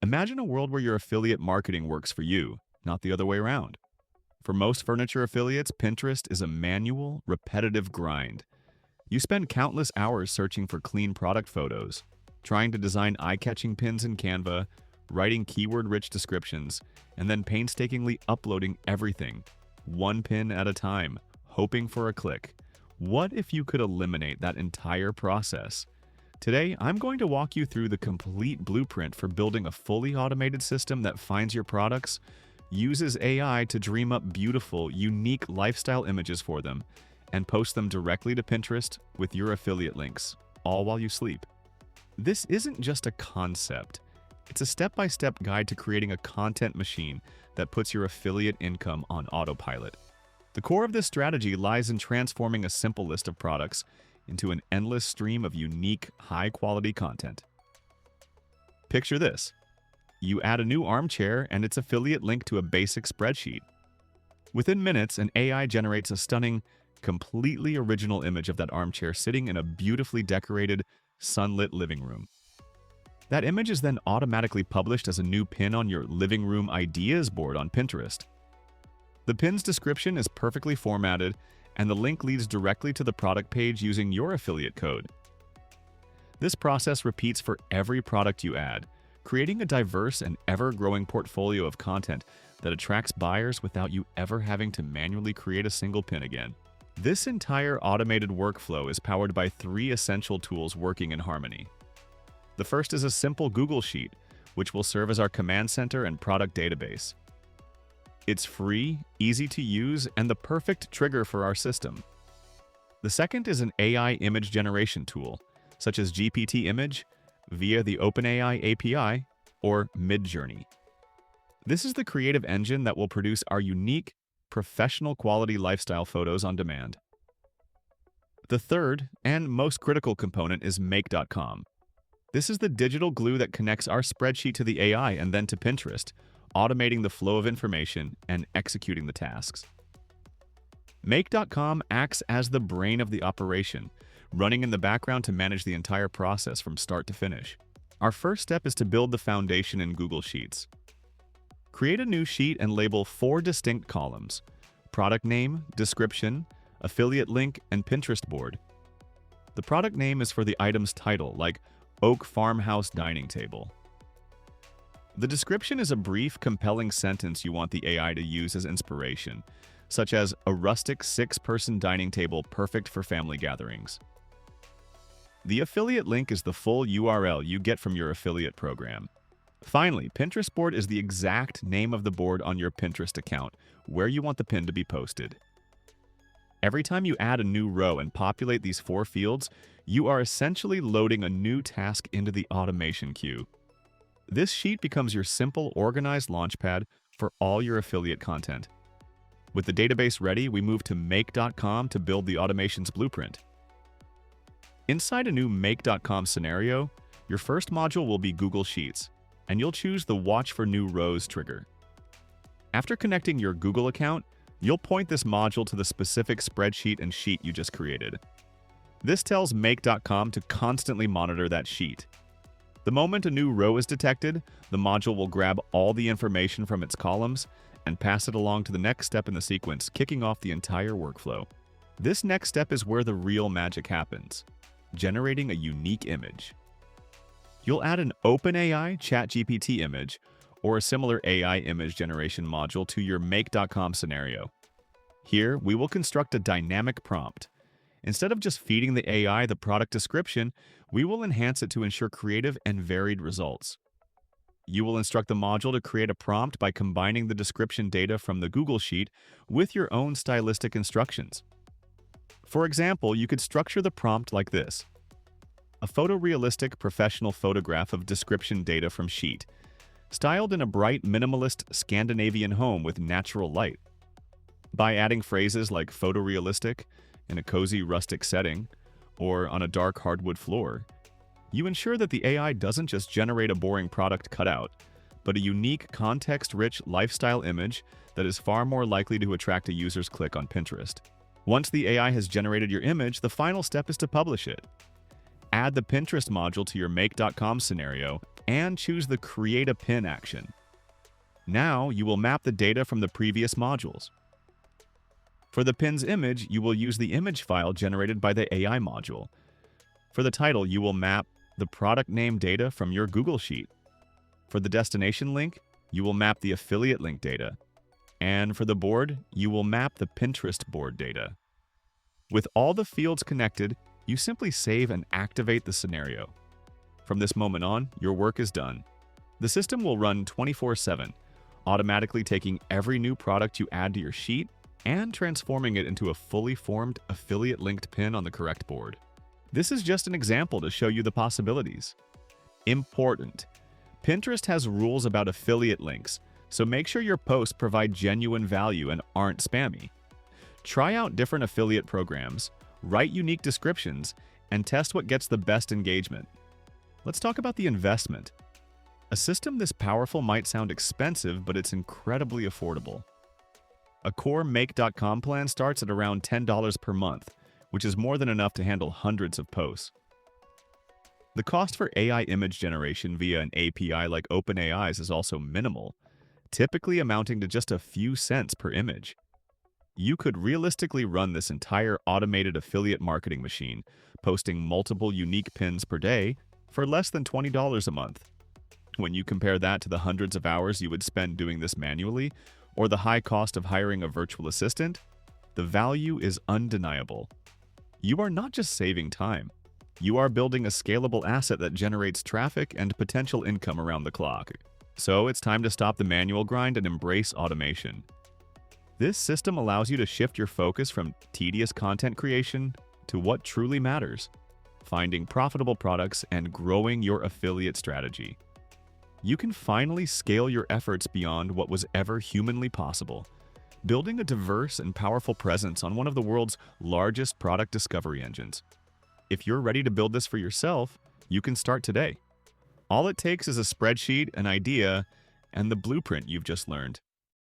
Imagine a world where your affiliate marketing works for you, not the other way around. For most furniture affiliates, Pinterest is a manual, repetitive grind. You spend countless hours searching for clean product photos, trying to design eye-catching pins in Canva, writing keyword-rich descriptions, and then painstakingly uploading everything, one pin at a time, hoping for a click. What if you could eliminate that entire process? Today, I'm going to walk you through the complete blueprint for building a fully automated system that finds your products, uses AI to dream up beautiful, unique lifestyle images for them, and post them directly to Pinterest with your affiliate links, all while you sleep. This isn't just a concept. It's a step-by-step guide to creating a content machine that puts your affiliate income on autopilot. The core of this strategy lies in transforming a simple list of products into an endless stream of unique, high-quality content. Picture this. You add a new armchair and its affiliate link to a basic spreadsheet. Within minutes, an AI generates a stunning, completely original image of that armchair sitting in a beautifully decorated, sunlit living room. That image is then automatically published as a new pin on your living room ideas board on Pinterest. The pin's description is perfectly formatted, and the link leads directly to the product page using your affiliate code. This process repeats for every product you add, creating a diverse and ever-growing portfolio of content that attracts buyers without you ever having to manually create a single pin again. This entire automated workflow is powered by three essential tools working in harmony. The first is a simple Google Sheet, which will serve as our command center and product database. It's free, easy to use, and the perfect trigger for our system. The second is an AI image generation tool, such as GPT Image, via the OpenAI API, or Midjourney. This is the creative engine that will produce our unique, professional quality lifestyle photos on demand. The third, and most critical component is Make.com. This is the digital glue that connects our spreadsheet to the AI and then to Pinterest, automating the flow of information and executing the tasks. Make.com acts as the brain of the operation, running in the background to manage the entire process from start to finish. Our first step is to build the foundation in Google Sheets. Create a new sheet and label 4 distinct columns: product name, description, affiliate link, and Pinterest board. The product name is for the item's title, like Oak Farmhouse Dining Table. The description is a brief, compelling sentence you want the AI to use as inspiration, such as a rustic 6-person dining table perfect for family gatherings. The affiliate link is the full URL you get from your affiliate program. Finally, Pinterest board is the exact name of the board on your Pinterest account, where you want the pin to be posted. Every time you add a new row and populate these 4 fields, you are essentially loading a new task into the automation queue. This sheet becomes your simple, organized launchpad for all your affiliate content. With the database ready, we move to Make.com to build the automation's blueprint. Inside a new Make.com scenario, your first module will be Google Sheets, and you'll choose the Watch for New Rows trigger. After connecting your Google account, you'll point this module to the specific spreadsheet and sheet you just created. This tells Make.com to constantly monitor that sheet. The moment a new row is detected, the module will grab all the information from its columns and pass it along to the next step in the sequence, kicking off the entire workflow. This next step is where the real magic happens: generating a unique image. You'll add an OpenAI ChatGPT image or a similar AI image generation module to your Make.com scenario. Here, we will construct a dynamic prompt. Instead of just feeding the AI the product description, we will enhance it to ensure creative and varied results. You will instruct the module to create a prompt by combining the description data from the Google Sheet with your own stylistic instructions. For example, you could structure the prompt like this: a photorealistic professional photograph of description data from sheet, styled in a bright, minimalist Scandinavian home with natural light. By adding phrases like photorealistic, in a cozy rustic setting, or on a dark hardwood floor, you ensure that the AI doesn't just generate a boring product cutout, but a unique, context-rich lifestyle image that is far more likely to attract a user's click on Pinterest. Once the AI has generated your image, the final step is to publish it. Add the Pinterest module to your Make.com scenario and choose the Create a Pin action. Now you will map the data from the previous modules. For the pin's image, you will use the image file generated by the AI module. For the title, you will map the product name data from your Google Sheet. For the destination link, you will map the affiliate link data. And for the board, you will map the Pinterest board data. With all the fields connected, you simply save and activate the scenario. From this moment on, your work is done. The system will run 24/7, automatically taking every new product you add to your sheet and transforming it into a fully formed affiliate-linked pin on the correct board. This is just an example to show you the possibilities. Important: Pinterest has rules about affiliate links, so make sure your posts provide genuine value and aren't spammy. Try out different affiliate programs, write unique descriptions, and test what gets the best engagement. Let's talk about the investment. A system this powerful might sound expensive, but it's incredibly affordable. A core Make.com plan starts at around $10 per month, which is more than enough to handle hundreds of posts. The cost for AI image generation via an API like OpenAI's is also minimal, typically amounting to just a few cents per image. You could realistically run this entire automated affiliate marketing machine, posting multiple unique pins per day, for less than $20 a month. When you compare that to the hundreds of hours you would spend doing this manually, or the high cost of hiring a virtual assistant, the value is undeniable. You are not just saving time. You are building a scalable asset that generates traffic and potential income around the clock. So it's time to stop the manual grind and embrace automation. This system allows you to shift your focus from tedious content creation to what truly matters: finding profitable products and growing your affiliate strategy. You can finally scale your efforts beyond what was ever humanly possible, building a diverse and powerful presence on one of the world's largest product discovery engines. If you're ready to build this for yourself, you can start today. All it takes is a spreadsheet, an idea, and the blueprint you've just learned.